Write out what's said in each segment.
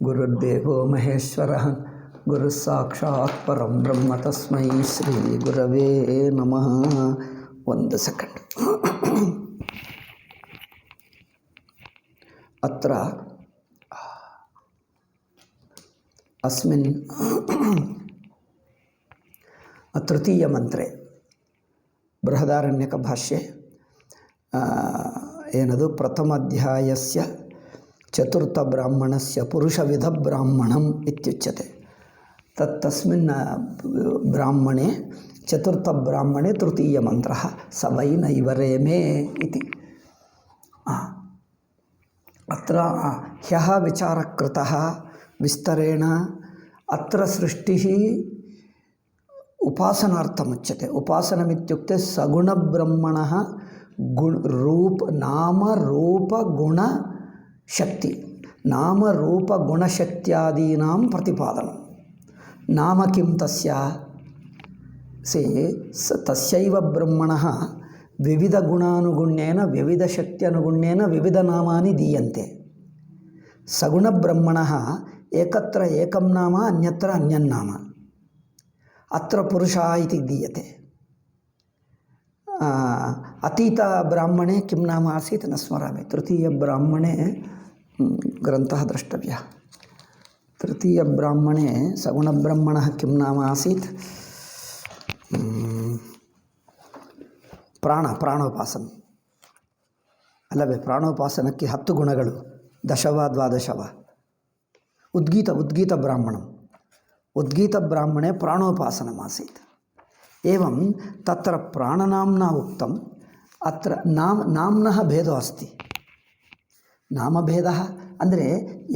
ಗುರುರ್ದೇವೋ ಮಹೇಶ್ವರಃ ಗುರುಃ ಸಾಕ್ಷಾತ್ ಪರಂ ಬ್ರಹ್ಮ ತಸ್ಮೈ ಶ್ರೀ ಗುರವೇ ನಮಃ. ಒಂದು ಸೆಕೆಂಡ್. ಅತ್ರ ಅಸ್ಮಿನ್ ತೃತೀಯ ಮಂತ್ರೆ ಬೃಹದಾರಣ್ಯಕ ಭಾಷ್ಯೆ ಏನದು ಪ್ರಥಮಾಧ್ಯಾಯಸ್ಯ ಚತುರ್ಥ ಬ್ರಾಹ್ಮಣಸ್ಯ ಪುರುಷವಿಧ ಬ್ರಾಹ್ಮಣಂ ಇತ್ಯುಚ್ಯತೆ. ತಸ್ಮಿನ್ ಬ್ರಾಹ್ಮಣೆ ಚತುರ್ಥ ಬ್ರಾಹ್ಮಣೆ ತೃತೀಯ ಮಂತ್ರ ಸ ವೈ ನೈವರೇಮೇ ಇತಿ. ಅತ್ರ ಹ್ಯಃ ವಿಚಾರಃ ಕೃತಃ ವಿಸ್ತರೇಣ. ಅತ್ರ ಸೃಷ್ಟಿಃ ಉಪಾಸನಾರ್ಥಮುಚ್ಯತೆ. ಉಪಾಸನಮಿತ್ಯುಕ್ತೆ ಸಗುಣಬ್ರಹ್ಮಣಃ ನಾಮ ರೂಪ ಗುಣ ಶಕ್ತಿ ನಾಮ ರೂಪ ಗುಣಶಕ್ತ್ಯಾದೀನಾಂ ಪ್ರತಿಪಾದನಂ. ನಾಮ ಕಿಂ ತಸ್ಯ ತಸ್ಯೈವ ಬ್ರಹ್ಮಣಃ ವಿವಿಧ ಗುಣಾನುಗುಣ್ಯೇನ ವಿವಿಧ ಶಕ್ತ್ಯನುಗುಣ್ಯೇನ ವಿವಿಧ ನಾಮಾನಿ ದೀಯಂತೆ. ಸಗುಣ ಬ್ರಹ್ಮಣಃ ಏಕತ್ರ ಏಕಂ ನಾಮ ಅನ್ಯತ್ರ ಅನ್ಯನ್ನಾಮ. ಅತ್ರ ಪುರುಷಃ ಇತಿ ದೀಯತೆ. ಅತೀತ ಬ್ರಾಹ್ಮಣೆ ಕಿಂ ನಾಮ ಆಸೀತ್ ನ ಸ್ಮರಾಮಿ. ತೃತೀಯ ಬ್ರಾಹ್ಮಣೆ ಗ್ರಂಥಃ ದ್ರಷ್ಟವ್ಯः. ತೃತೀಯ ಬ್ರಾಹ್ಮಣೆ ಸಗುಣ ಬ್ರಹ್ಮಣಃ ಕಿಂ ನಾಮ ಆಸೀತ್. ಪ್ರಾಣೋಪಾಸನ ಅಲ್ಲವೇ? ಪ್ರಾಣೋಪಾಸನಕ್ಕೆ 10 ಗುಣಗಳು, 10 ವಾ 12 ವಾ. ಉದ್ಗೀತ ಬ್ರಾಹ್ಮಣಂ ಉದ್ಗೀತ ಬ್ರಾಹ್ಮಣೆ ಪ್ರಾಣೋಪಾಸನಮಾಸೀತ್. एवं तत्र प्राणनाम्ना उक्तम्. अत्र नाम्नः भेदो अस्ति. नामभेदः ಅಂದರೆ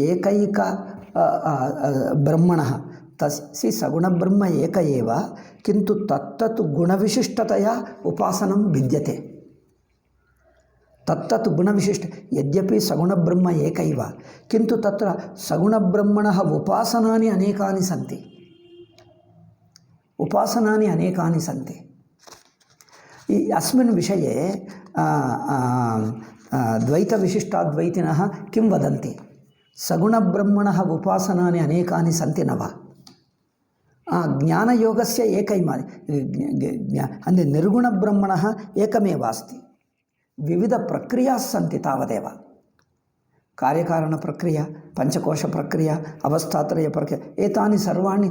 ಏಕೈಕ ಬ್ರಹ್ಮಣಃ ತಸ್ಸಿ ಸಗುಣಬ್ರಹ್ಮ ಏಕ ಏವ ಕಿಂತು ತತ್ತತ್ ಗುಣವಿಶಿಷ್ಟತೆಯ ಉಪಾಸನಂ ಭಿದ್ಯತೆ. ತತ್ತತ್ ಗುಣವಿಶಿಷ್ಟ ಯದ್ಯಪಿ ಸಗುಣಬ್ರಹ್ಮ ಏಕೈವ ಕಿಂತು ತತ್ರ ಸಗುಣಬ್ರಹ್ಮಣಃ ಉಪಾಸನಾನಿ ಅನೇಕಾನಿ ಸಂತಿ. ಉಪಾಸನಾನಿ ಅನೇಕಾನಿ ಸಂತಿ. ಈ ಅಸ್ಮಿನ್ ವಿಷಯೇ ದ್ವೈತವಿಶಿಷ್ಟಾದ್ವೈತಿನಃ ಕಿಂ ವದಂತಿ ಸಗುಣಬ್ರಹ್ಮಣಃ ಉಪಾಸನಾನಿ ಅನೇಕಾನಿ ಸಂತಿ ನವ. ಜ್ಞಾನಯೋಗಸ್ಯ ಏಕೈಮಾನಿ ಅಂದರೆ ನಿರ್ಗುಣಬ್ರಹ್ಮಣಃ ಏಕಮೇವ ಅಸ್ತಿ. ವಿವಿಧ ಪ್ರಕ್ರಿಯಾ ಸಂತಿ ತಾವದೇವ. ಕಾರ್ಯಕಾರಣ ಪ್ರಕ್ರಿಯೆ, ಪಂಚಕೋಶ ಪ್ರಕ್ರಿಯೆ, ಅವಸ್ಥಾತ್ರಯ ಪ್ರಕ್ರಿಯೆ, ಏತಾನಿ ಸರ್ವಾಣಿ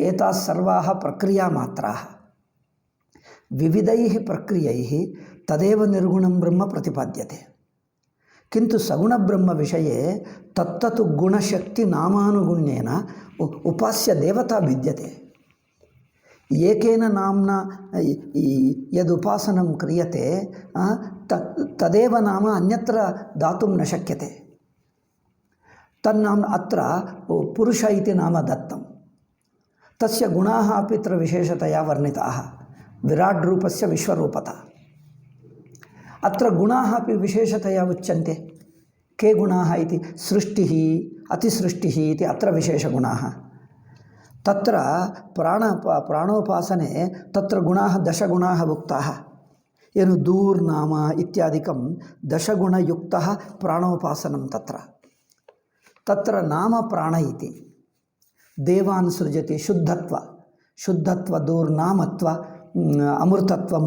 ಏತಾಸ್ ಸರ್ವಾಃ ಪ್ರಕ್ರಿಯಾ ಮಾತ್ರಾಃ. ವಿವಿಧೈಃ ಪ್ರಕ್ರಿಯೈಃ ತದೇವ ನಿರ್ಗುಣಂ ಬ್ರಹ್ಮ ಪ್ರತಿಪಾದ್ಯತೆ. ಕಿಂತು ಸಗುಣ ಬ್ರಹ್ಮ ವಿಷಯೇ ತತ್ತತು ಗುಣಶಕ್ತಿ ನಾಮಾನುಗುಣ್ಯೇನ ಉಪಾಸ್ಯ ದೇವತಾ ಭಿದ್ಯತೆ. ಏಕೇನ ನಾಮ್ನಾ ಯದುಪಾಸನಂ ಕ್ರಿಯತೆ ತದೇವ ನಾಮ ಅನ್ಯತ್ರ ದಾತುಂ ನ ಶಕ್ಯತೆ. ತನ್ನಾಮ ಅತ್ರ ಪುರುಷ ಇತಿ ನಾಮ ದತ್ತಂ. ತಸ್ಯ ಗುಣಾಃ ಅಪಿ ತ್ರ ವಿಶೇಷತಯಾ ವರ್ಣಿತಾಃ. ವಿರಾಟ್ ರೂಪಸ್ಯ ವಿಶ್ವರೂಪತಃ. ಅತ್ರ ಗುಣಾಃ ಅಪಿ ವಿಶೇಷತಯಾ ಉಚ್ಯಂತೆ. ಕೆ ಗುಣಾಃ ಇತಿ ಸೃಷ್ಟಿಃ ಅತಿಸೃಷ್ಟಿಃ ಇತಿ ಅತ್ರ ವಿಶೇಷಗುಣಾಃ. ತತ್ರ ಪ್ರಾಣೋಪಾಸನೆ ತತ್ರ ಗುಣಾಃ 10 ಗುಣಾಃ ಉಕ್ತಾಃ. ಏನು ದೂರ್ನಾಮ ಇತ್ಯಾದಿಕಂ 10 ಗುಣಯುಕ್ತಃ ಪ್ರಾಣೋಪಾಸನಂ. ತತ್ರ ನಾಮ ಪ್ರಾಣ ಇತಿ. ದೇವಾನ್ ಸೃಜತಿ ಶುದ್ಧತ್ವ ದೂರ್ನಾಮತ್ವ ಅಮೃತತ್ವ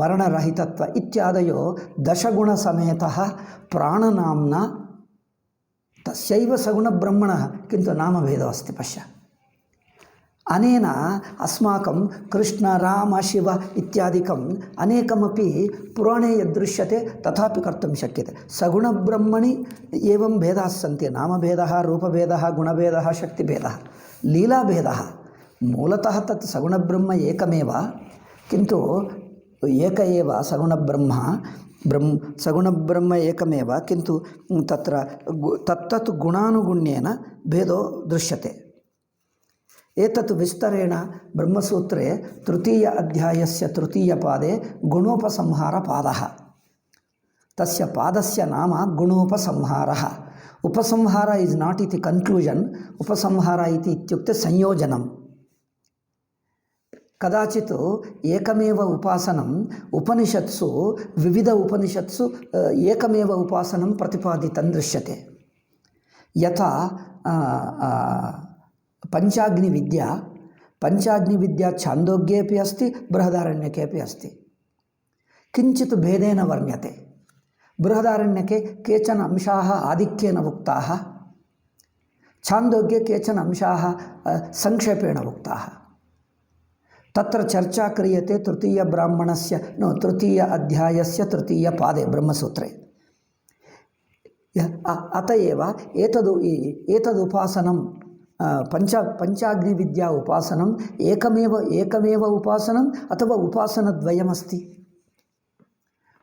ಮರಣರಹಿತತ್ವ ಇತ್ಯಾದಯೋ 10 ಗುಣ ಸಮೇತಃ ಪ್ರಾಣನಾಮ್ನ ತಸ್ಯೈವ ಸಗುಣ ಬ್ರಹ್ಮಣಃ ಕಿಂತು ನಾಮಭೇದೋ ಅಸ್ತಿ. ಪಶ್ಯ. ಅನೇನ ಅಸ್ಮಾಕಂ ಕೃಷ್ಣ ರಾಮ ಶಿವ ಇತ್ಯಾದಿಕಂ ಅನೇಕಮಪಿ ಪುರಾಣೇ ಯದೃಶ್ಯತೆ ತಥಾಪಿ ಕರ್ತುಂ ಶಕ್ಯತೆ. ಸಗುಣಬ್ರಹ್ಮಣಿ ಏವಂ ಭೇದಾಃ ಸಂತಿ. ನಾಮಭೇದಃ, ರೂಪಭೇದಃ, ಗುಣಭೇದಃ, ಶಕ್ತಿಭೇದಃ, ಲೀಲಾಭೇದಃ. ಮೂಲತಃ ತತ್ ಸಗುಣಬ್ರಹ್ಮ ಏಕಮೇವ ಕಿಂತು ಏಕ ಏವ ಸಗುಣಬ್ರಹ್ಮ ಏಕಮೇವ ಕಿಂತು ತತ್ರ ತತ್ತತ್ ಗುಣಾನುಗುಣ್ಯೇನ ಭೇದೋ ದೃಶ್ಯತೆ. ಏತತ್ ವಿಸ್ತರೇಣ ಬ್ರಹ್ಮಸೂತ್ರೇ ತೃತೀಯ ಅಧ್ಯಾಯಸ್ಯ ತೃತೀಯ ಪಾದೆ ಗುಣೋಪಸಂಹಾರ ಪಾದಃ. ತಸ್ಯ ಪಾದಸ್ಯ ನಾಮ ಗುಣೋಪಸಂಹಾರಃ. ಉಪಸಂಹಾರ ಇಸ್ ನಾಟ್ ಇತಿ ಕನ್ಕ್ಲೂಷನ್. ಉಪಸಂಹಾರ ಇತಿ ಇತ್ಯುಕ್ತೆ ಸಂಯೋಜನಂ. ಕದಾಚಿತ್ ಏಕಮೇವ ಉಪಾಸನಂ ಉಪನಿಷತ್ಸು ವಿವಿಧ ಉಪನಿಷತ್ಸು ಏಕಮೇವ ಉಪಾಸನಂ ಪ್ರತಿಪಾದಿತಂ ದೃಶ್ಯತೆ. यथा पञ्चाग्निविद्या छान्दोग्येपि अस्ति, बृहदारण्यकेपि अस्ति, किञ्चित् भेदेन वर्ण्यते। बृहदारण्यके केचन अंशाः आधिक्येन उक्ताः, छान्दोग्ये केचन अंशाः संक्षेपेण उक्ताः। तत्र चर्चा क्रियते तृतीय अध्यायस्य तृतीयपादे ब्रह्मसूत्रे। अत एव एतदुपासनं पञ्चाग्निविद्या उपासनम् एकमेव उपासनम् अथवा उपासनद्वयमस्ति,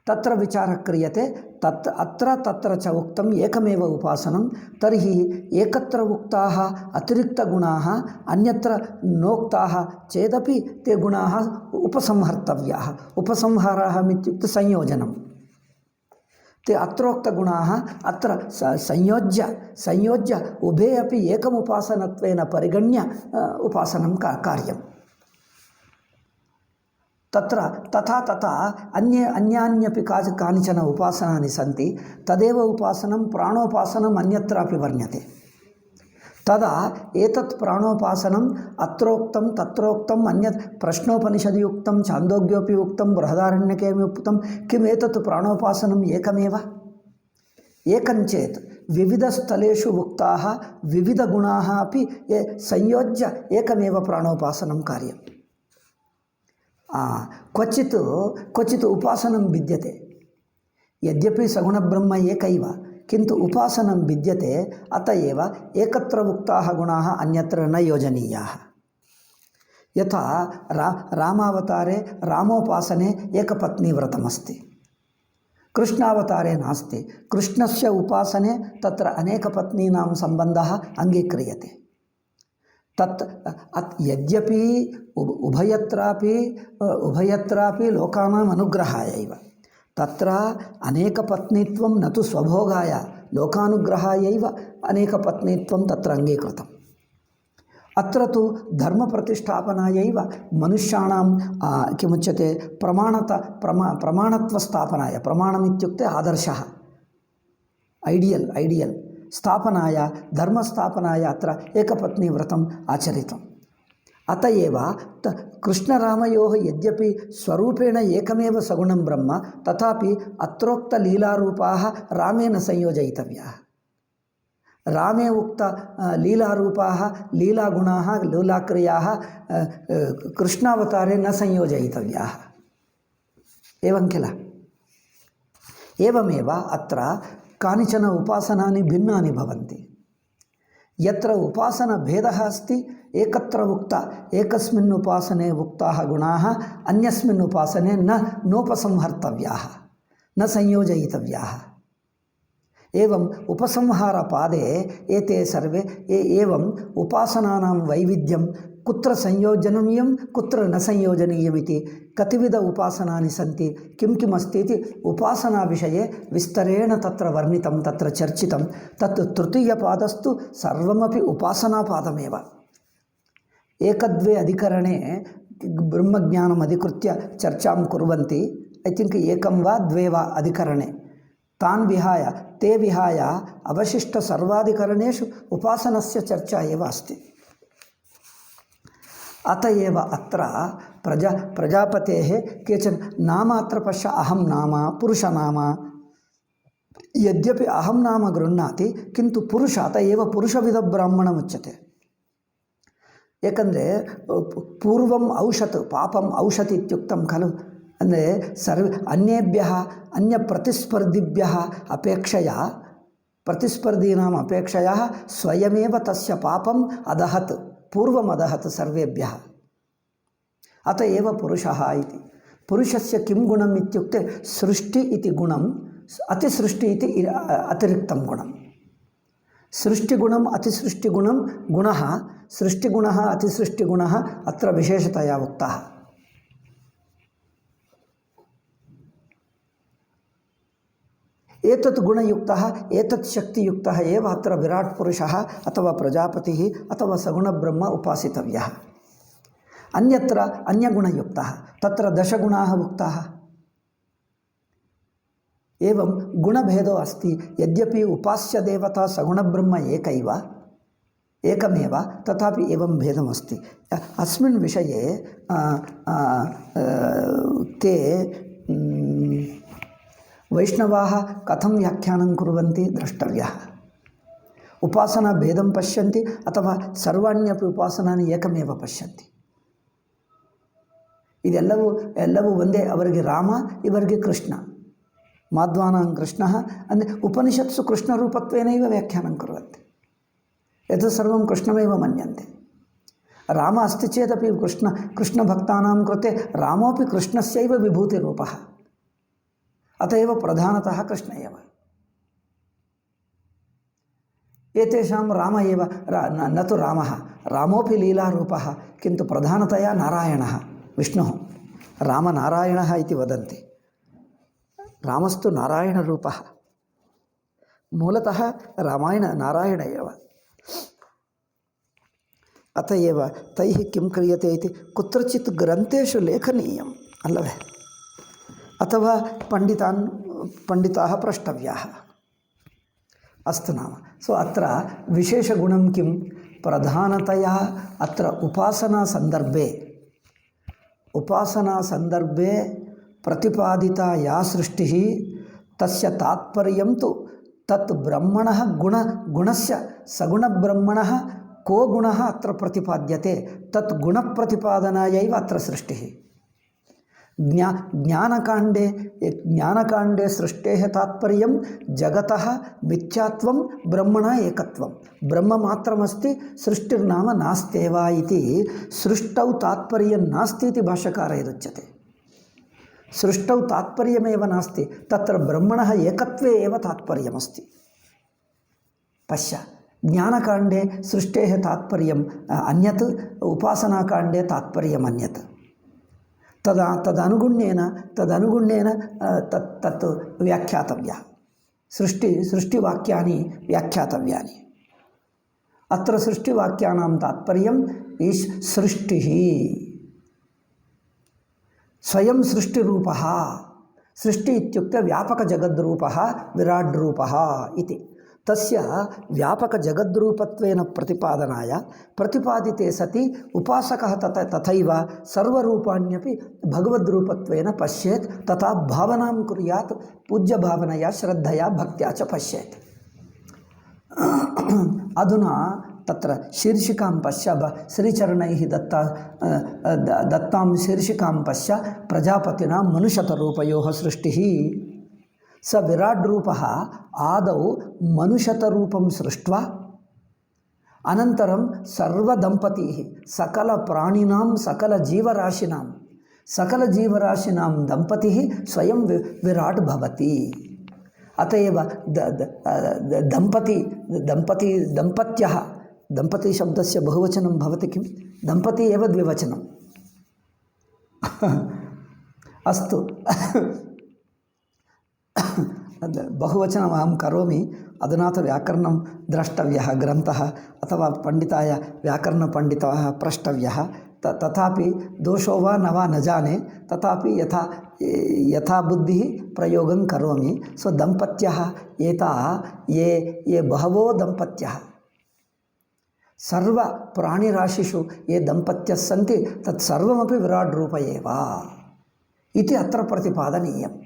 तत्र विचारः क्रियते। तत्र च उक्तम् एकमेव उपासनं, तर्हि एकत्र उक्ताः अतिरिक्तगुणाः अन्यत्र नोक्ताः चेदपि ते गुणाः उपसंहर्तव्याः। उपसंहारः इत्युक्ते संयोजनं। ते अत्रोक्तगुणाः अत्र संयोज्य उभे अपि एकमुपासनत्वेन परिगण्य उपासनं कार्यम्। तत्र तथा अन्यान्यपि कानिचन उपासनानि सन्ति। तदेव उपासनं प्राणोपासनम् अन्यत्रापि वर्ण्यते। तदा एतत् प्राणोपासनम् अत्रोक्तं तत्रोक्तम् अन्यत् प्रश्नोपनिषदि उक्तं, छान्दोग्योपि उक्तं, बृहदारण्यकेपि उक्तं, किम् एतत् प्राणोपासनम् एकमेव? एकञ्चेत् विविधस्थलेषु उक्ताः विविधगुणाः अपि संयोज्य एकमेव प्राणोपासनं कार्यम्। क्वचित् उपासनं भिद्यते, यद्यपि सगुणब्रह्म एकैव, किन्तु उपासनं भिद्यते। अत एव एकत्र उक्ताः गुणाः अन्यत्र न योजनीयाः। यथा रामावतारे रामोपासने एकपत्नीव्रतमस्ति, कृष्णावतारे नास्ति। कृष्णस्य उपासने तत्र अनेकपत्नीनां सम्बन्धः अङ्गीक्रियते। यद्यपि उभयत्रापि लोकानाम् अनुग्रहाय एव, तत्र अनेकपत्नीत्वं न तु स्वभोगाय, लोकानुग्रहाय एव अनेकपत्नीत्वं तत्र अङ्गीकृतम्। अत्र तु धर्मप्रतिष्ठापनाय एव मनुष्याणां किमुच्यते प्रमाणत्वस्थापनाय, प्रमाणमित्युक्ते आदर्शः, ऐडियल् स्थापनाय, धर्मस्थापनाय अत्र एकपत्नीव्रतम् आचरितम्। अत एव कृष्णरामयोः यद्यपि स्वरूपेण एकमेव सगुणं ब्रह्म, तथापि अत्रोक्तलीलारूपाः रामेण संयोजयितव्याः। रामे उक्त लीलारूपाः, लीलागुणाः, लीलाक्रियाः कृष्णावतारे न संयोजयितव्याः। एवं किल? एवमेव अत्र कानिचन उपासनानि भिन्नानि भवन्ति। यत्र उपासनभेदः अस्ति, एकस्मिन् उपासने उक्ताः गुणाः अन्यस्मिन् उपासने नोपसंहर्तव्याः, न संयोजयितव्याः। एवम् उपसंहारपादे एते सर्वे एवम् उपासनानां वैविध्यं, कुत्र संयोजनीयं कुत्र न संयोजनीयमिति कतिविध उपासनानि सन्ति, किम् अस्ति इति उपासनाविषये विस्तरेण तत्र वर्णितं, तत्र चर्चितं। तत् तृतीयपादस्तु सर्वमपि उपासनापादमेव। एकद्वे अधिकरणे ब्रह्मज्ञानम् अधिकृत्य चर्चां कुर्वन्ति। ऐ थिङ्क् एकं वा द्वे वा अधिकरणे। ते विहाय अवशिष्टसर्वाधिकरणेषु उपासनस्य चर्चा एव अस्ति। अत एव अत्र प्रजापतेः केचन नाम अत्र पश्य, अहं नाम, पुरुषनाम। यद्यपि अहं नाम गृह्णाति, किन्तु पुरुष, अत एव पुरुषविदब्राह्मणम् उच्यते। एकंद्रे पूर्वम् औषत्, पापम् औषत् इत्युक्तं खलु। ಅಂದರೆ अन्येभ्यः अन्यप्रतिस्पर्धिभ्यः अपेक्षया, प्रतिस्पर्धीनाम् अपेक्षया स्वयमेव तस्य पापम् अदहत्, पूर्वम् अदहत् सर्वेभ्यः। अत एव पुरुषः इति। पुरुषस्य किं गुणम् इत्युक्ते सृष्टि इति गुणम्, अतिसृष्टि इति अतिरिक्तं गुणम्। सृष्टिगुणम् अतिसृष्टिगुणं गुणः, सृष्टिगुणः अतिसृष्टिगुणः अत्र विशेषतया उक्तः। एतत् गुणयुक्तः, एतत् शक्तियुक्तः एव अत्र विराट् पुरुषः अथवा प्रजापतिः अथवा सगुणब्रह्म उपासितव्यः। अन्यत्र अन्यगुणयुक्तः, तत्र दशगुणाः उक्ताः। एवं गुणभेदो अस्ति। यद्यपि उपास्य देवता सगुणब्रह्म एकमेव तथापि एवं भेदमस्ति। अस्मिन् विषये ते वैष्णवाः कथं व्याख्यानं कुर्वन्ति द्रष्टव्यः। उपासना भेदं पश्यन्ति अथवा सर्वाण्यपि उपासनानि एकमेव पश्यन्ति। ಇದೆಲ್ಲವೂ ಒಂದೇ. ಅವರಿಗೆ ರಾಮ, ಇವರಿಗೆ ಕೃಷ್ಣ. ಮಾಧ್ವಾನಾಂ ಕೃಷ್ಣಃ ಅಂದರೆ ಉಪನಿಷತ್ಸು ಕೃಷ್ಣರೂಪತ್ವೇನೈವ ವ್ಯಾಖ್ಯಾನಂ ಕುರ್ವಂತಿ. एतत् सर्वं कृष्णमेव मन्यन्ते। राम अस्ति चेदपि कृष्णभक्तानां कृते रामोऽपि कृष्णस्यैव विभूतिरूपः, अत एव प्रधानतः कृष्ण एव। एतेषां राम एव न तु रामः, रामोऽपि लीलारूपः, किन्तु प्रधानतया नारायणः विष्णुः। रामनारायणः इति वदन्ति। रामस्तु नारायणरूपः, मूलतः नारायण एव। अत एव तैः किं क्रियते इति कुत्रचित् ग्रन्थेषु लेखनीयम् अल्लवे, अथवा पंडिताः प्रष्टव्याः। अस्तु नाम सो अत्र विशेषगुणं किं? प्रधानतया अत्र उपासनासन्दर्भे प्रतिपादिता या सृष्टिः तस्य तात्पर्यं तु तत् ब्रह्मणः गुणस्य सगुणब्रह्मणः को गुणः अत्र प्रतिपाद्यते, तत् गुणप्रतिपादनायैव अत्र सृष्टिः। ज्ञानकाण्डे सृष्टेः तात्पर्यं जगतः मिथ्यात्वं ब्रह्मणः एकत्वं। ब्रह्ममात्रमस्ति, सृष्टिर्नाम नास्त्येव इति सृष्टौ तात्पर्यं नास्ति इति भाष्यकारैरुच्यते। सृष्टौ तात्पर्यमेव नास्ति, तत्र ब्रह्मणः एकत्वे एव तात्पर्यमस्ति। पश्य, ज्ञानकाण्डे सृष्टेः तात्पर्यम् अन्यत्, उपासनाकाण्डे तात्पर्यम् अन्यत्। तदनुगुण्येन तत् व्याख्यातव्यः। सृष्टिवाक्यानि व्याख्यातव्यानि। अत्र सृष्टिवाक्यानां तात्पर्यं सृष्टिः स्वयं सृष्टिरूपः। सृष्टि इत्युक्ते व्यापकजगद्रूपः विराड्रूपः इति। तस्य व्यापकजगद्रूपत्वेन प्रतिपादिते सति उपासकः तथैव सर्वरूपाण्यपि भगवद्रूपत्वेन पश्येत्, तथा भावनां कुर्यात्, पूज्यभावनया श्रद्धया भक्त्या च पश्येत्। अधुना तत्र शीर्षिकां पश्य, श्रीचरणैः दत्तां शीर्षिकां पश्य। प्रजापतिना मनुष्यतरूपयोः सृष्टिः। स विराड्रूपः आदौ मनुष्यतरूपं सृष्ट्वा अनन्तरं सर्वदम्पतीः सकलप्राणिनां सकलजीवराशिनां दम्पतिः स्वयं विराट् भवति। अत एव दम्पत्यः, दम्पती शब्दस्य बहुवचनं भवति किं? दम्पती एव द्विवचनम्। अस्तु, बहुवचनम् अहं करोमि। अधुना तु व्याकरणं द्रष्टव्यः ग्रन्थः, अथवा पण्डिताय व्याकरणपण्डितः प्रष्टव्यः। तथापि दोषो वा न जाने, तथापि यथा बुद्धिः प्रयोगं करोमि। सो दम्पत्यः ये बहवो दम्पत्यः, सर्वप्राणिराशिषु ये दम्पत्यः सन्ति तत्सर्वमपि विराट् रूप एव इति अत्र प्रतिपादनीयम्।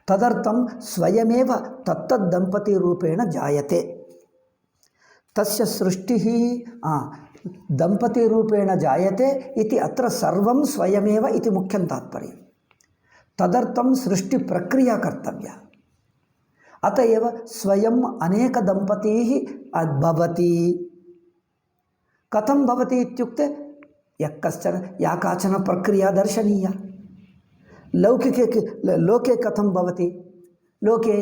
तदर्थं स्वयमेव तत्तद्दम्पतिरूपेण जायते। तस्य सृष्टिः दम्पतिरूपेण जायते इति अत्र सर्वं स्वयमेव इति मुख्यं तात्पर्यं। तदर्थं सृष्टिप्रक्रिया कर्तव्या। अत एव स्वयम् अनेकदम्पतीः भवति। कथं भवति इत्युक्ते या काचन प्रक्रिया दर्शनीया। लोके कथं भवति? लोके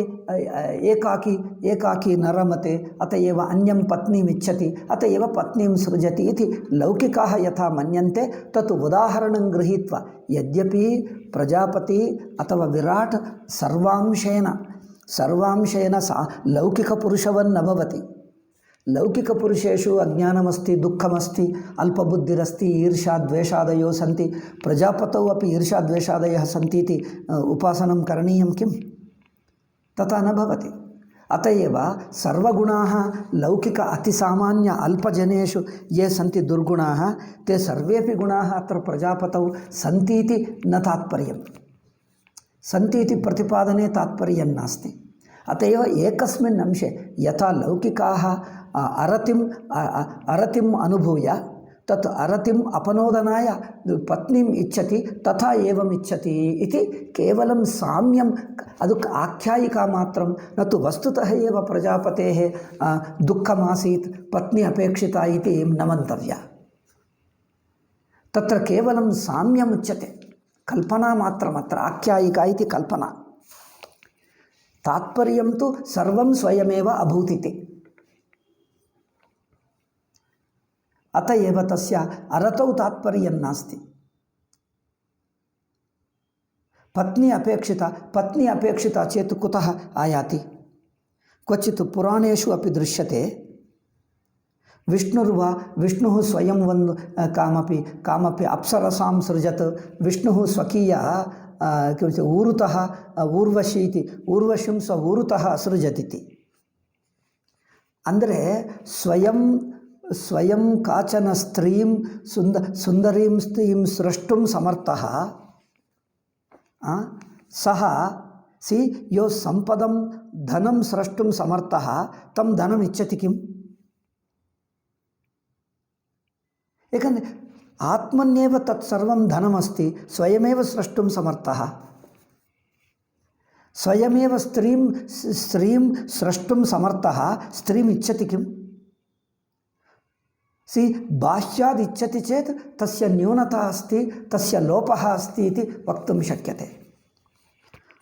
एकाकी न रमते, अत एव अन्यं पत्नीम् इच्छति, अत एव पत्नीं सृजति इति लौकिकाः यथा मन्यन्ते तत् उदाहरणं गृहीत्वा, यद्यपि प्रजापति अथवा विराट् सर्वांशेन लौकिकपुरुषवन् न भवति, लौकिकपुरुषेषु अज्ञानमस्ति, दुःखमस्ति, अल्पबुद्धिरस्ति, ईर्ष्या द्वेषादयो सन्ति, प्रजापतौ अपि ईर्ष्या द्वेषादयः सन्ति इति उपासनं करणीयं किं? तथा न भवति। अत एव सर्वगुणाः लौकिक अतिसामान्य अल्पजनेषु ये सन्ति दुर्गुणाः, ते सर्वेपि गुणाः अत्र प्रजापतौ सन्ति इति न तात्पर्यं, सन्ति इति प्रतिपादने तात्पर्यं नास्ति। अत एव एकस्मिन् अंशे यथा लौकिकाः अरतिम् अनुभूय तत् अरतिम् अपनोदनाय पत्नीम् इच्छति, तथा एवम् इच्छति इति केवलं साम्यम् अदु आख्यायिका मात्रं, न तु वस्तुतः एव प्रजापतेः दुःखमासीत्, पत्नी अपेक्षिता इति न मन्तव्या। तत्र केवलं साम्यमुच्यते, कल्पना मात्रमत्र, आख्यायिका इति कल्पना। तात्पर्यं तु सर्वं स्वयमेव अभूत् इति। अत एव तस्य अरतौ तात्पर्यं नास्ति। पत्नी अपेक्षिता चेत् कुतः आयाति? क्वचित् पुराणेषु अपि दृश्यते। विष्णुः स्वयं कामपि अप्सरसां सृजत्। विष्णुः स्वकीय ऊरुतः ऊर्वशी इति ऊर्वशीं स ऊरुतः असृजतीति। ಅಂದರೆ ಸ್ವಯಂ ಕಾಚನ ಸ್ತ್ರೀಂ ಸುಂದರೀಂ ಸ್ತ್ರೀಂ ಸೃಷ್ಟುಂ ಸಮರ್ಥಃ ಸಹ ಯೋ ಸಂಪದಂ ಧನಂ ಸೃಷ್ಟುಂ ಸಮರ್ಥಃ ತಂ ಧನಂ ಇಚ್ಛತಿ ಕಿಂ? ಏಕೆಂದರೆ ಆತ್ಮನ್ಯೇವ ತತ್ಸರ್ವಂ ಧನಮಸ್ತಿ, ಸ್ವಯಮೇವ ಸೃಷ್ಟುಂ ಸಮರ್ಥಃ, ಸ್ವಯಮೇವ ಸ್ತ್ರೀಂ ಸೃಷ್ಟುಂ ಸಮರ್ಥಃ, ಸ್ತ್ರೀಂ ಇಚ್ಛತಿ ಕಿಂ? बाह्याद् इच्छति चेत् तस्य न्यूनता अस्ति, तस्य लोपः अस्ति इति वक्तुं शक्यते।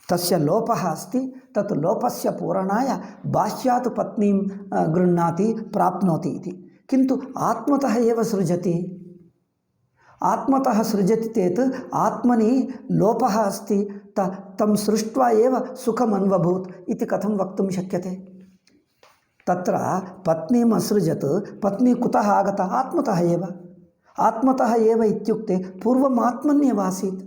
तस्य लोपः अस्ति, तत् लोपस्य पूरणाय बाह्यात् पत्नीं गृह्णाति, प्राप्नोति इति। किन्तु आत्मतः एव सृजति। आत्मतः सृजति चेत् आत्मनि लोपः अस्ति, तं सृष्ट्वा एव सुखम् अन्वभूत् इति कथं वक्तुं शक्यते? तत्र पत्नीम् असृजत्, पत्नी कुतः आगता? आत्मतः एव। आत्मतः एव इत्युक्ते पूर्वम् आत्मन्येव आसीत्।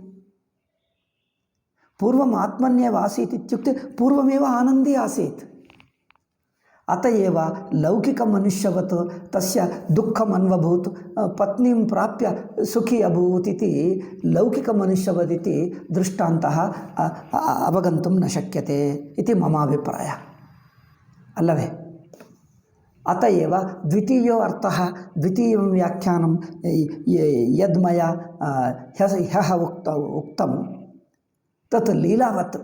पूर्वम् आत्मन्येव आसीत् इत्युक्ते पूर्वमेव आनन्दी आसीत्। अत एव लौकिकमनुष्यवत् तस्य दुःखम् अन्वभूत्, पत्नीं प्राप्य सुखी अभूत् इति लौकिकमनुष्यवत् इति दृष्टान्तः अवगन्तुं न शक्यते इति मम अभिप्रायः। अल्लवे? अत एव द्वितीयो अर्थः, द्वितीयं व्याख्यानं यद् मया ह्यः उक्तं तत् लीलावत्।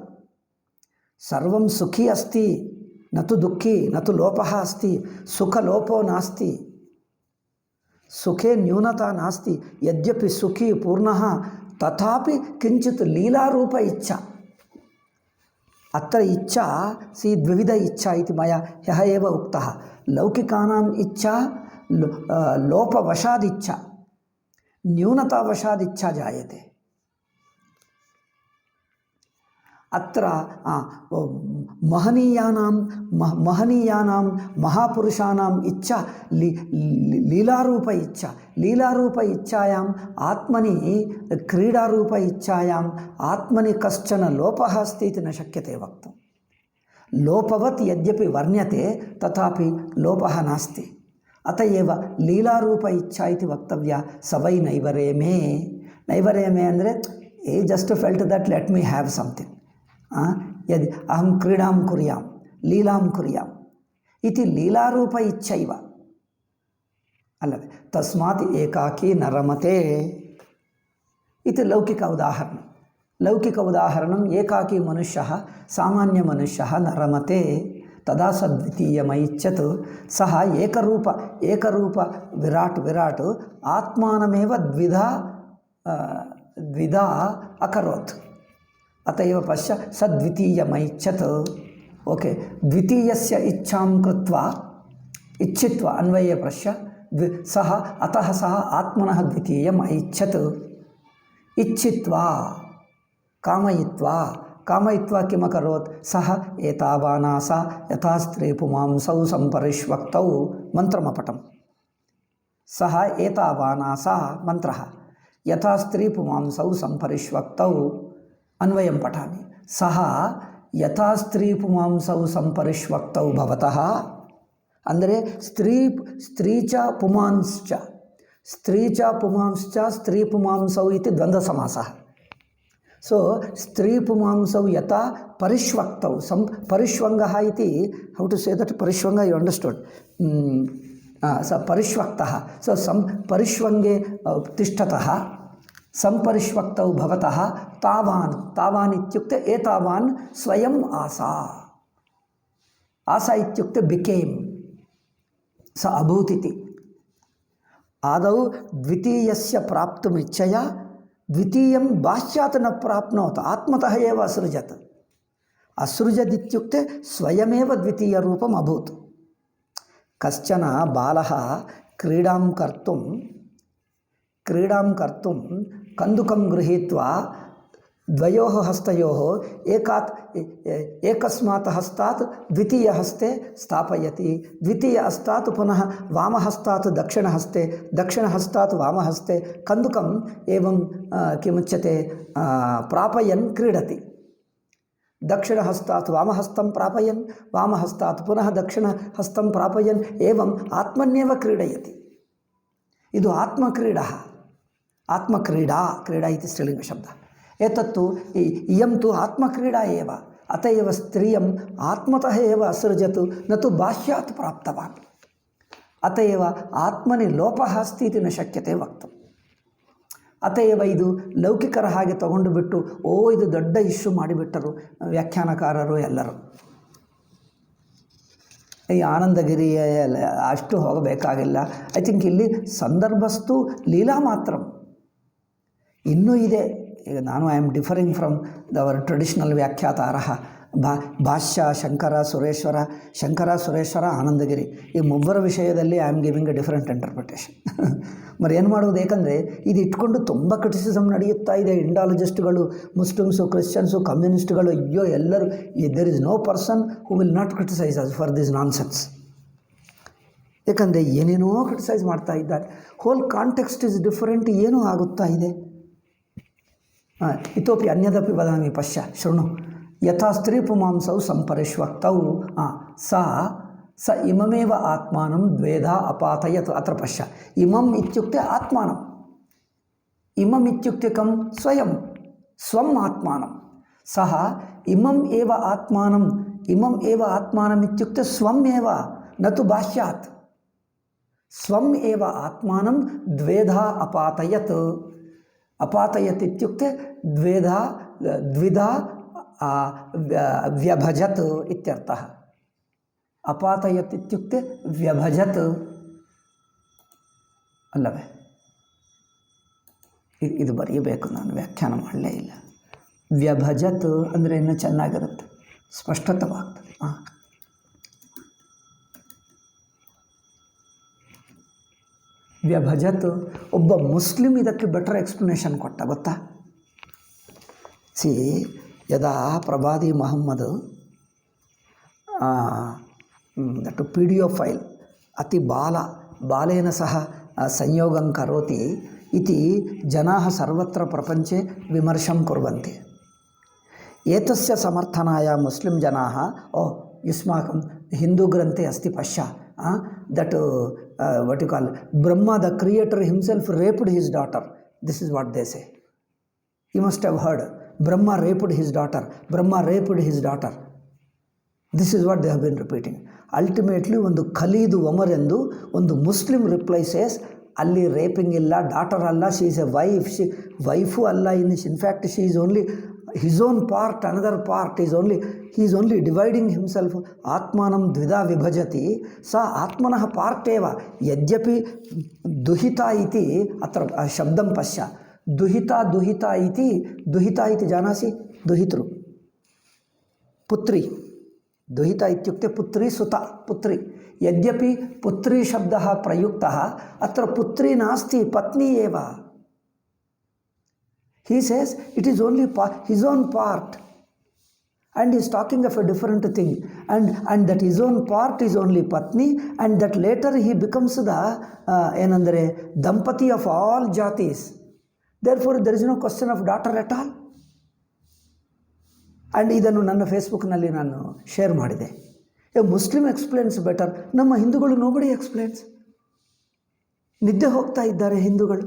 सर्वं सुखी अस्ति, न तु दुःखी, न तु लोपः अस्ति, सुखलोपो नास्ति, सुखे न्यूनता नास्ति। यद्यपि सुखी पूर्णः, तथापि किञ्चित् लीलारूप इच्छा। अत्र इच्छा द्विविध इच्छा इति मया ह्यः एव उक्तः। लौकिकानाम् इच्छा लोपवशाद् इच्छा, न्यूनतावशाद् इच्छा जायते। अत्र महनीयानां महापुरुषाणाम् इच्छा लीलारूप इच्छा। लीलारूप इच्छायाम् आत्मनि, क्रीडारूप इच्छायाम् आत्मनि कश्चन लोपः अस्ति इति न शक्यते वक्तुं। लोपवत् यद्यपि वर्ण्यते, तथापि लोपः नास्ति। अत एव लीलारूप इच्छा इति वक्तव्या। स वै नैवरेमे। नैवरेमे ಅಂದರೆ he just felt that let me have something. यदि अहं क्रीडां कुर्यां, लीलां कुर्याम् इति लीलारूप इच्छैव। अल्लवे? तस्मात् एकाकी न रमते इति लौकिक उदाहरणं। लौकिक उदाहरणम्, एकाकी मनुष्यः, सामान्यमनुष्यः न रमते, तदा सद्वितीयमैच्छत्। सः एकरूप विराट् आत्मानमेव द्विधा अकरोत्। अत एव पश्य, सद्वितीयमैच्छत्। ओके, द्वितीयस्य इच्छां कृत्वा इच्छित्वा अन्वये पश्य, सः अतः सः आत्मनः द्वितीयम् ऐच्छत्। इच्छित्वा, कामयित्वा, ಕಾಮಯಿತ್ವಾ ಕಿಮಕರೋತ್ ಸಹ ಏತಾವಾನಾಸ ಯಥಾ ಸ್ತ್ರೀ ಪುಮಾಂಸೌ ಸಂಪರಿಷ್ವಕ್ತೌ ಮಂತ್ರಮಪಟಂ. ಸಹ ಏತಾವಾನಾಸ ಮಂತ್ರ ಯಥಾ ಸ್ತ್ರೀ ಪುಮಾಂಸೌ ಸಂಪರಿಷ್ವಕ್ತೌ ಅನ್ವಯಂ ಪಠಾಮಿ. ಸಹ ಯಥಾ ಸ್ತ್ರೀ ಪುಮಾಂಸೌ ಸಂಪರಿಷ್ವಕ್ತೌ ಭವತಃ ಅಂದರೆ ಸ್ತ್ರೀ ಚ ಪುಮಾಂಶ್ಚ ಸ್ತ್ರೀ ಚ ಪುಮಾಂಶ್ಚ ಸ್ತ್ರೀ ಪುಮಾಂಸೌ ಇತಿ ದ್ವಂದ್ವ ಸಮಾಸಃ. ಸೊ ಸ್ತ್ರೀ ಪುಮಾಂಸೌ ಯಥಾ ಪರಿಷ್ವಕ್ತೌ ಪರಿಷ್ವಂಗಃ ಇತಿ ಹೌ ಟು ಸೇ ದಟ್ ಪರಿಷ್ವಂಗ ಯು ಅಂಡರ್ಸ್ಟುಡ್ ಸ ಪರಿಷ್ವಕ್ತಃ. ಸೊ ಪರಿಷ್ವಂಗೆ ತಿಷ್ಠತಃ ಸಂಪರಿಷ್ವಕ್ತೌ ಭವತಃ ತಾವಾನ್ ಇತ್ಯುಕ್ತೆ ಏತಾವಾನ್ ಸ್ವಯಂ ಆಸಾ ಇತ್ಯುಕ್ತೆ ಬಿಕೇಮ್ ಸ ಅಭೂತಿತಿ. ಆದೌ ದ್ವಿತೀಯಸ್ಯ ಪ್ರಾಪ್ತುಮಿಚ್ಛಯ ದ್ವಿತೀಯಂ ಬಾಹ್ಯಾತ್ ನ ಪ್ರಾಪ್ನೋತ್ ಆತ್ಮತಃ ಏವ ಅಸೃಜತ್. ಅಸೃಜದಿತ್ಯುಕ್ತೆ ಸ್ವಯಮೇವ ದ್ವಿತೀಯ ರೂಪಂ ಅಭೂತ್. ಕಶ್ಚನ ಬಾಲಃ ಕ್ರೀಡಾಂ ಕರ್ತುಂ ಕಂದುಕಂ ಗೃಹೀತ್ವಾ ದ್ವಯೋಃ ಹಸ್ತಯೋಃ ಏಕಸ್ಮಾತ್ ಹಸ್ತಾತ್ ದ್ವಿತೀಯ ಹಸ್ತೆ ಸ್ಥಾಪಯತಿ. ದ್ವಿತೀಯ ಹಸ್ತಾತ್ ಪುನಃ ವಾಮಹಸ್ತಾತ್ ದಕ್ಷಿಣಹಸ್ತಾತ್ ವಾಮಹಸ್ತೆ ಕಂದುಕಂ ಏವಂ ಕಿಮುಚ್ಯತೆ ಪ್ರಾಪಯನ್ ಕ್ರೀಡತಿ. ದಕ್ಷಿಣಹಸ್ತಾತ್ ವಾಮಹಸ್तं ಪ್ರಾಪಯನ್ ವಾಮಹಸ್ತಾತ್ ಪುನಃ ದಕ್ಷಿಣಹಸ್तं ಪ್ರಾಪಯನ್ ಏವಂ ಆತ್ಮನ್ಯೇವ ಕ್ರೀಡಯತಿ. ಇದು ಆತ್ಮಕ್ರೀಡಾ ಇತಿ ಸ್ತ್ರೀಲಿಂಗ ಶಬ್ದ. ಏತತ್ತು ಇಯಂ ತು ಆತ್ಮಕ್ರೀಡಾ ಏವ ಅತ ಏವ ಸ್ತ್ರೀಯಂ ಆತ್ಮತಃ ಏವ ಅಸೃಜತು ನ ತು ಬಾಹ್ಯಾತ್ ಪ್ರಾಪ್ತವಾನ್. ಅತ ಏವ ಆತ್ಮನಿ ಲೋಪಃ ಅಸ್ತಿ ಇತಿ ನ ಶಕ್ಯತೆ ವಕ್ತುಂ. ಅತ ಏವ ಇದು ಲೌಕಿಕರ ಹಾಗೆ ತಗೊಂಡು ಬಿಟ್ಟು ಇದು ದೊಡ್ಡ ಇಶ್ಯೂ ಮಾಡಿಬಿಟ್ಟರು ವ್ಯಾಖ್ಯಾನಕಾರರು ಎಲ್ಲರೂ. ಈ ಆನಂದಗಿರಿಯ ಅಷ್ಟು ಹೋಗಬೇಕಾಗಿಲ್ಲ. ಐ ಥಿಂಕ್ ಇಲ್ಲಿ ಸಂದರ್ಭಸ್ತು ಲೀಲಾ ಮಾತ್ರ ಇನ್ನೂ ಇದೆ. ಈಗ ನಾನು I am differing from the other traditional ವ್ಯಾಖ್ಯಾತಾರ ಭಾಷ್ಯ ಶಂಕರ ಸುರೇಶ್ವರ ಆನಂದಗಿರಿ. ಈ ಮೂವರ ವಿಷಯದಲ್ಲಿ I am giving a different interpretation. మరి ಏನು ಮಾಡೋದು? ಏಕೆಂದರೆ ಇದು ಇಟ್ಕೊಂಡು ತುಂಬ ಕ್ರಿಟಿಸಿಸಮ್ ನಡೆಯುತ್ತಾ ಇದೆ. ಇಂಡಾಲಜಿಸ್ಟ್ಗಳು, ಮುಸ್ಲಿಮ್ಸು, ಕ್ರಿಶ್ಚಿಯನ್ಸು, ಕಮ್ಯುನಿಸ್ಟ್ಗಳು, ಅಯ್ಯೋ ಎಲ್ಲರೂ, there is no person who will not criticise us for this nonsense. ಏಕೆಂದರೆ ಏನೇನೋ ಕ್ರಿಟಿಸೈಸ್ ಮಾಡ್ತಾ ಇದ್ದಾರೆ. Whole context is different. ಏನೂ ಆಗುತ್ತಾ ಇದೆ. ಇತೋಪಿ ಅನ್ಯದಪಿ ವದಾಮಿ ಪಶ್ಯ ಶೃಣು. ಯಥಾ ಸ್ತ್ರೀ ಪುಮಾಂಸೌ ಸಂಪರಿಷ್ವಕ್ತೌ ಸ ಇಮಮೇವ ಆತ್ಮಾನಂ ದ್ವೇಧಾ ಅಪಾತಯತ್. ಅತ್ರ ಪಶ್ಯ. ಇಮಂ ಇತ್ಯುಕ್ತೆ ಆತ್ಮಾನಂ. ಇಮಂ ಇತ್ಯುಕ್ತೆ ಕಂ? ಸ್ವಂ ಆತ್ಮಾನಂ. ಸಹ ಇಮಂ ಏವ ಆತ್ಮಾನಂ ಇತ್ಯುಕ್ತೆ ಸ್ವಂ ಏವ ನ ತು ಬಾಹ್ಯಾತ್. ಸ್ವಂ ಏವ ಆತ್ಮಾನಂ ದ್ವೇಧಾ ಅಪಾತಯತ್. ಅಪಾತಯತ್ ಇತ್ಯುಕ್ತೆ ದ್ವಿಧಾ ವ್ಯಭಜತ್ ಇತ್ಯರ್ಥಃ. ಅಪಾತಯತ್ ಇತ್ಯುಕ್ತೆ ವ್ಯಭಜತ್ ಅಲ್ಲವೇ? ಇದು ಬರೆಯಬೇಕು, ನಾನು ವ್ಯಾಖ್ಯಾನ ಮಾಡಲೇ ಇಲ್ಲ. ವ್ಯಭಜತ್ ಅಂದರೆ ಇನ್ನೂ ಚೆನ್ನಾಗಿರುತ್ತೆ, ಸ್ಪಷ್ಟತವಾಗ್ತದೆ. ವ್ಯಭಜತ್. ಒಬ್ಬ ಮುಸ್ಲಿಂ ಇದಕ್ಕೆ ಬೆಟರ್ ಎಕ್ಸ್ಪ್ಲನೇಷನ್ ಕೊಟ್ಟ, ಗೊತ್ತಾ? ಯದಾ ಪ್ರವಾದಿ ಮೊಹಮ್ಮದ್ ದಟ್ PDO ಫೈಲ್ ಅತಿ ಬಾಲೇನ ಸಹ ಸಂಯೋಗಂ ಕರೋತಿ ಇತಿ ಜನಾಃ ಸರ್ವತ್ರ ಪ್ರಪಂಚೆ ವಿಮರ್ಶಂ ಕುರ್ವಂತಿ. ಏತಸ್ಯ ಸಮರ್ಥನಾಯ ಮುಸ್ಲಿಂ ಜನಾಃ ಯುಸ್ಮಾಕಂ ಹಿಂದೂ ಗ್ರಂಥೆ ಅಸ್ತಿ ಪಶ್ಯ that what you call Brahma, the creator himself, raped his daughter. This is what they say. You must have heard. Brahma raped his daughter. This is what they have been repeating. Ultimately, ಒಂದು ಖಲೀದ್ ಒಮರ್ ಎಂದು ಒಂದು Muslim reply says, ಅಲ್ಲಿ ರೇಪಿಂಗ್ ಇಲ್ಲ, daughter ಅಲ್ಲ, she is A wife ಅಲ್ಲ. In fact she is only his own part, another part he is only dividing himself. Atmanam dvida vibhajati. Sa atmanah part eva. Yadyapi duhita iti atra shabdam pasya. Duhita iti janasi? Duhitru putri. Duhita ityukte putri suta putri. Yadyapi putri shabdah prayuktah atra putri nasti patni eva. He says it is only his own part. and he is talking of a different thing, and that his own part is only patni, and that later he becomes the ಏನಂದರೆ ದಂಪತಿ of all jatis. Therefore there is no question of daughter at all. And ಇದನ್ನು ನನ್ನ ಫೇಸ್ಬುಕ್ನಲ್ಲಿ ನಾನು share ಮಾಡಿದೆ. A Muslim explains better, ನಮ್ಮ ಹಿಂದೂಗಳು nobody explains. ನಿದ್ದೆ ಹೋಗ್ತಾ ಇದ್ದಾರೆ ಹಿಂದೂಗಳು.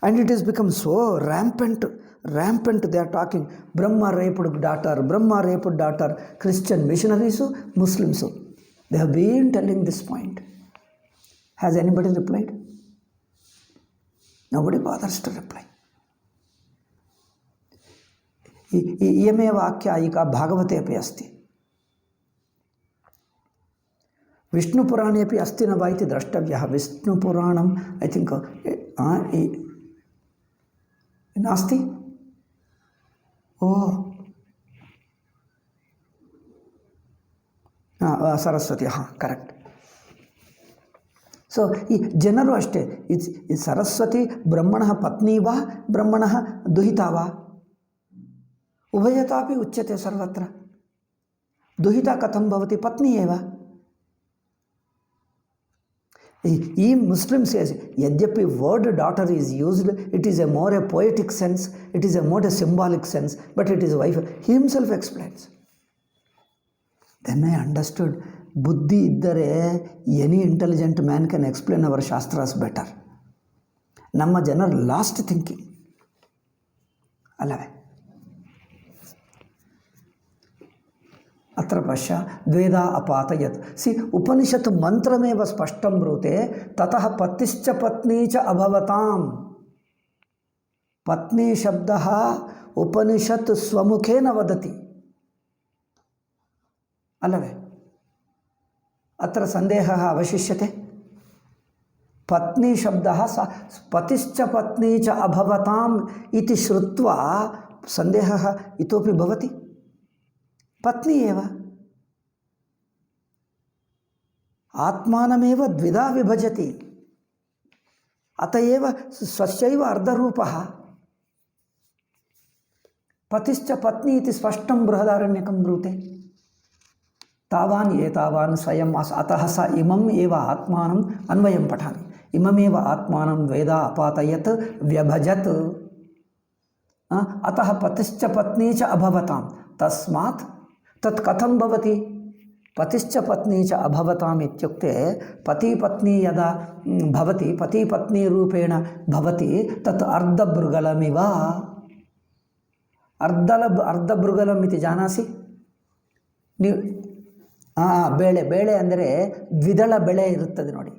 And it is become so rampant they are talking Brahma raped daughter, Christian missionaries, Muslims, they have been telling this point. Has anybody replied? Nobody bothers to reply. इयमेव आख्यायिका भागवते अपि अस्ति, विष्णुपुराणे अपि अस्ति न वा इति द्रष्टव्यः. विष्णुपुराणम् ऐ थिङ्क् नास्ति. ओ सरस्वती, ಹಾಂ ಕರೆಕ್ಟ್. ಸೊ ಈ ಜನರು ಅಷ್ಟೇ, ಈ ಸರಸ್ವತಿ ಬ್ರಹ್ಮಣಃ ಪತ್ನಿ ವಾ ಬ್ರಹ್ಮಣಃ ದುಹಿತಾ ವಾ, उभयतापि उच्यते सर्वत्र. दुहिता कथं भवति? पत्नी एव. ई मुस्लिम सेज यद्यपि word daughter is used, it is a more a poetic sense, it is a more a symbolic sense, but it is wife. He himself explains. Then I understood, buddhi iddare any intelligent man can explain our shastras better. ನಮ್ಮ ಜನರ last thinking ಅಲ್ಲವೇ? अत्र पश्य द्वेधा अपातयत्. सी उपनिषत् मंत्रमेव स्पष्टं ब्रूते, ततः पतिश्च पत्नी च अभवताम्. पत्नी शब्दः उपनिषत् स्वमुखेन वदति अल्लवे? अत्र सन्देहः अवशिष्यते. पत्नी शब्दः पतिश्च पत्नी च अभवताम् इति श्रुत्वा सन्देहः इतोपि भवति. पत्नी एव आत्मानमेव द्विधा विभजति, अतएव स्वस्यैव अर्धरूपः. पतिश्च पत्नी इति स्पष्टं बृहदारण्यकं ब्रूते. तावान् एतावान् स्वयं अतः स इमम् एव आत्मानम् अन्वयं पठामि. इममेव आत्मानं द्वेधा अपातयत् व्यभजत्. अतः पतिश्च पत्नी च अभवतां. तस्मात् तत् कथं भवति? पतिश्च पत्नी च अभवताम् इत्युक्ते पति पत्नी यदा भवति, पति पत्नी रूपेण भवति, तत् अर्धभृगलमिव. अर्धभृगलम् इति जानासि ನೀವು? ಬೇಳೆ ಅಂದರೆ ದ್ವಿದಳ ಬೆಳೆ ಇರುತ್ತದೆ ನೋಡಿ,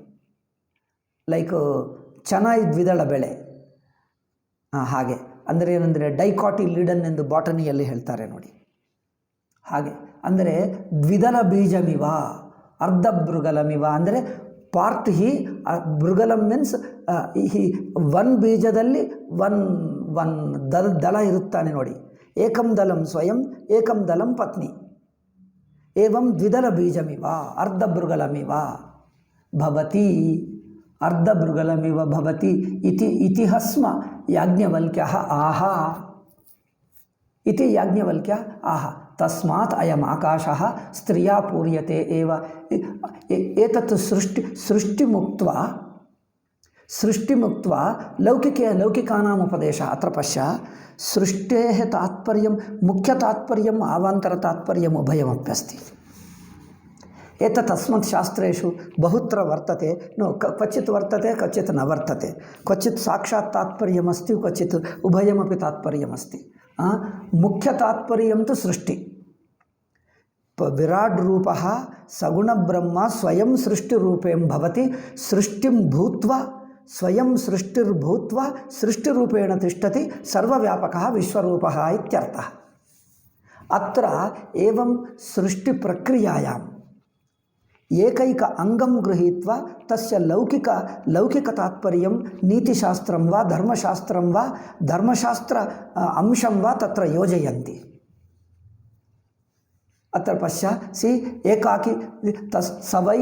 ಲೈಕ್ ಚೆನ್ನಾಗಿ ದ್ವಿದಳ ಬೆಳೆ. ಹಾಗೆ ಅಂದರೆ ಏನಂದರೆ ಡೈಕಾಟಿಲಿಡನ್ ಎಂದು ಬಾಟನಿಯಲ್ಲಿ ಹೇಳ್ತಾರೆ ನೋಡಿ. ಹಾಗೆ ಅಂದರೆ ದ್ವಿದಳ ಬೀಜಮಿವ ಅರ್ಧಭೃಗಲಮಿವ ಅಂದರೆ ಪಾರ್ಟ್ ಹಿ ಭೃಗಲಂ ಮೀನ್ಸ್ ಹಿ ಒನ್ ಬೀಜದಲ್ಲಿ ಒನ್ ದಳ ಇರುತ್ತಾನೆ ನೋಡಿ. ಏಕಂ ದಲಂ ಸ್ವಯಂ ಏಕಂ ದಲಂ ಪತ್ನಿ. ಏವಂ ದ್ವಿದಳ ಬೀಜಮಿವ ಅರ್ಧಭೃಗಲಮಿವ ಭವತಿ. अर्धभृगलमिव भवति इति इतिहस्म याज्ञवल्क्यः आह इति याज्ञवल्क्यः आह. तस्मात् अयम् आकाशः स्त्रिया पूर्यते एव. एतत् सृष्टिमुक्त्वा लौकिकानाम् उपदेशः. अत्र पश्य, सृष्टेः तात्पर्यं मुख्यतात्पर्यम् अवान्तरतात्पर्यम् उभयमप्यस्ति. एतत् अस्मत् शास्त्रेषु बहुत्र वर्तते. क्वचित् वर्तते, क्वचित् न वर्तते. क्वचित् साक्षात् तात्पर्यमस्ति, क्वचित् उभयमपि तात्पर्यमस्ति. मुख्यतात्पर्यं तु सृष्टि. विराट् रूपः सगुणब्रह्म स्वयं सृष्टिरूपेण भवति. सृष्टिं भूत्वा स्वयं सृष्टिर्भूत्वा सृष्टिरूपेण तिष्ठति. सर्वव्यापकः विश्वरूपः इत्यर्थः. अत्र एवं सृष्टिप्रक्रियायां एकैक अंगं गृहीत्वा तस्य लौकिकतात्पर्यं नीतिशास्त्रं वा धर्मशास्त्र अंशं वा तत्र योजयन्ति. अत्र पश्य, सी एकाकी सवै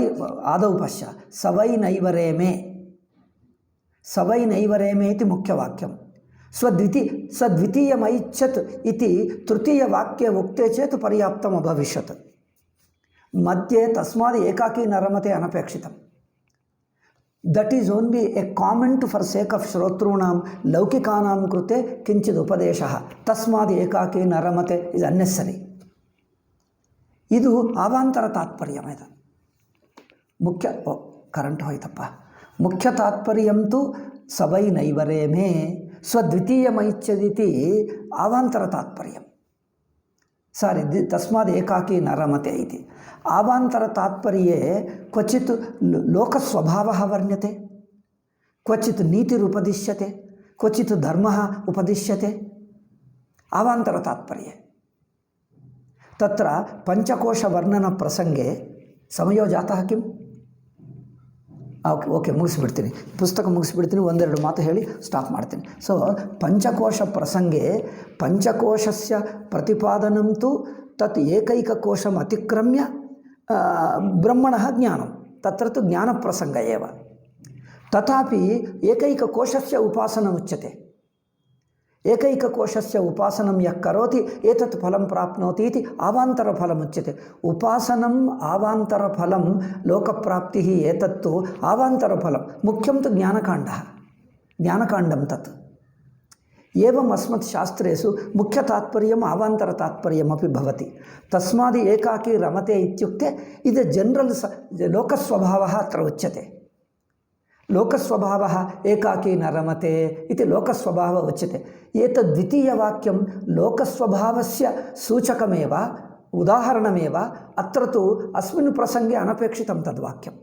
आदौ पश्य, सवै नैवरेमे इति मुख्यवाक्यं. सद्वितीयमैच्छत् इति तृतीयवाक्ये उक्ते चेत् पर्याप्तम् अभविष्यत्. मध्ये तस्मात् एकाकी न रमते अनपेक्षितम्. That is only a comment for sake of श्रोतॄणां लौकिकानां कृते किंचित् उपदेशः. तस्मात् एकाकी न रमते इज अन्नेसरी. ಇದು ಅವಾಂತರ ತಾತ್ಪರ್ಯ. ಇದು ಮುಖ್ಯ ಕರೆಂಟ್ ಹೋಯ್ತಪ್ಪ. ಮುಖ್ಯ ತಾತ್ಪರ್ಯಂತೂ ಸವೈ ನೈವರೇಮೇ ಸ್ವದ್ವಿತೀಯಮೈಚ್ಛದಿತಿ ಅವಾಂತರ ತಾತ್ಪರ್ಯ. ಸಾರಿ ತಸ್ಮಾದ್ ಏಕಾಕಿ ನ ರಮತೆ ಇತಿ. ಅವಾಂತರ ತಾತ್ಪರ್ಯೆ ಕ್ವಚಿತ್ ಲೋಕಸ್ವಭಾವಃ ವರ್ಣ್ಯತೆ, ಕ್ವಚಿತ್ ನೀತಿರುಪದಿಶ್ಯತೆ, ಕ್ವಚಿತ್ ಧರ್ಮಃ ಉಪದಿಶ್ಯತೆ. ಅವಾಂತರ ತಾತ್ಪರ್ಯೆ ತತ್ರ ಪಂಚಕೋಶ ವರ್ಣನ ಪ್ರಸಂಗೆ ಸಮಯೋ ಜಾತಃ ಕಿಂ. ಓಕೆ ಮುಗಿಸ್ಬಿಡ್ತೀನಿ, ಪುಸ್ತಕ ಮುಗಿಸ್ಬಿಡ್ತೀನಿ, ಒಂದೆರಡು ಮಾತು ಹೇಳಿ ಸ್ಟಾಪ್ ಮಾಡ್ತೀನಿ. ಸೊ ಪಂಚಕೋಶ ಪ್ರಸಂಗೆ ಪಂಚಕೋಶಸ್ಯ ಪ್ರತಿಪಾದನಂ ತು ತತ್ ಏಕೈಕಕೋಶಂ ಅತಿಕ್ರಮ್ಯ ಬ್ರಹ್ಮಣಃ ಜ್ಞಾನಂ, ತತ್ರ ತು ಜ್ಞಾನಪ್ರಸಂಗ ಏವ. ತಥಾಪಿ ಏಕೈಕಕೋಶಸ್ಯ ಉಪಾಸನ ಉಚ್ಯತೆ. ಏಕೈಕಕೋಶಸ್ಯ ಉಪಾಸನಂ ಯಃ ಕರೋತಿ ಏತತ್ ಫಲಂ ಪ್ರಾಪ್ನೋತಿ ಇತಿ ಅವಾಂತರ ಫಲಮುಚ್ಯತೆ. ಉಪಾಸನಂ ಅವಾಂತರ ಫಲಂ ಲೋಕಪ್ರಾಪ್ತಿಃ ಏತತ್ತು ಅವಾಂತರ ಫಲಂ. ಮುಖ್ಯಂ ತು ಜ್ಞಾನಕಾಂಡಃ, ಜ್ಞಾನಕಾಂಡಂ ತತ್. ಏವಂ ಅಸ್ಮತ್ ಶಾಸ್ತ್ರೇಷು ಮುಖ್ಯ ತಾತ್ಪರ್ಯಂ ಅವಾಂತರ ತಾತ್ಪರ್ಯಮಪಿ ಭವತಿ. ತಸ್ಮಾದ್ ಏಕಾಕಿ ರಮತೆ ಇತ್ಯುಕ್ತೆ ಇದು ಜನರಲ್ ಲೋಕಸ್ವಭಾವಃ ಅತ್ರ ಉಚ್ಯತೆ. ಲೋಕಸ್ವಭಾವಃ ಏಕಾಕಿ ನ ರಮತೆ ಇತಿ ಲೋಕಸ್ವಭಾವ ಉಚ್ಯತೆ. ಏತದ್ ದ್ವಿತೀಯವಾಕ್ಯಂ ಲೋಕಸ್ವಭಾವಸ್ಯ ಸೂಚಕಮೇವ ಉದಾಹರಣಮೇವ. ಅತ್ರ ತು ಅಸ್ಮಿನ್ ಪ್ರಸಂಗೆ ಅನಪೇಕ್ಷಿತಂ ತದ್ವಾಕ್ಯಂ.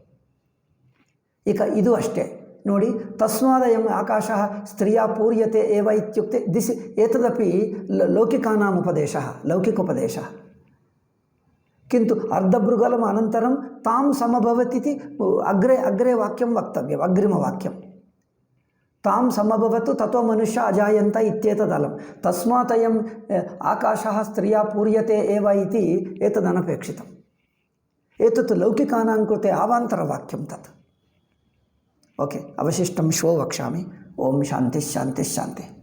ಈಗ ಇದು ಅಷ್ಟೇ ನೋಡಿ. ತಸ್ಮಾದಯಂ ಆಕಾಶಃ ಸ್ತ್ರೀಯಾ ಪೂರ್ಯತೆ ಏವ ಇತ್ಯುಕ್ತೆ ದಿಸ್ ಏತದಪಿ ಲೌಕಿಕಾನಾಂ ಉಪದೇಶಃ, ಲೌಕಿಕೋಪದೇಶಃ. किंतु अर्धभृगलम अनन्तरं तां समभवतीति अग्रे अग्रे वाक्यं वक्तव्यम्. अग्रिमवाक्यं तां समभवतु ततो मनुष्य अजायन्त इत्येतदलं. तस्मात् अयम् आकाशः स्त्रिया पूर्यते एव इति एतदनपेक्षितम्. एतत् लौकिकानां कृते अवान्तरवाक्यं तत्. ओके, अवशिष्टं श्वो वक्ष्यामि. ओम शान्तिः शान्तिः शान्तिः.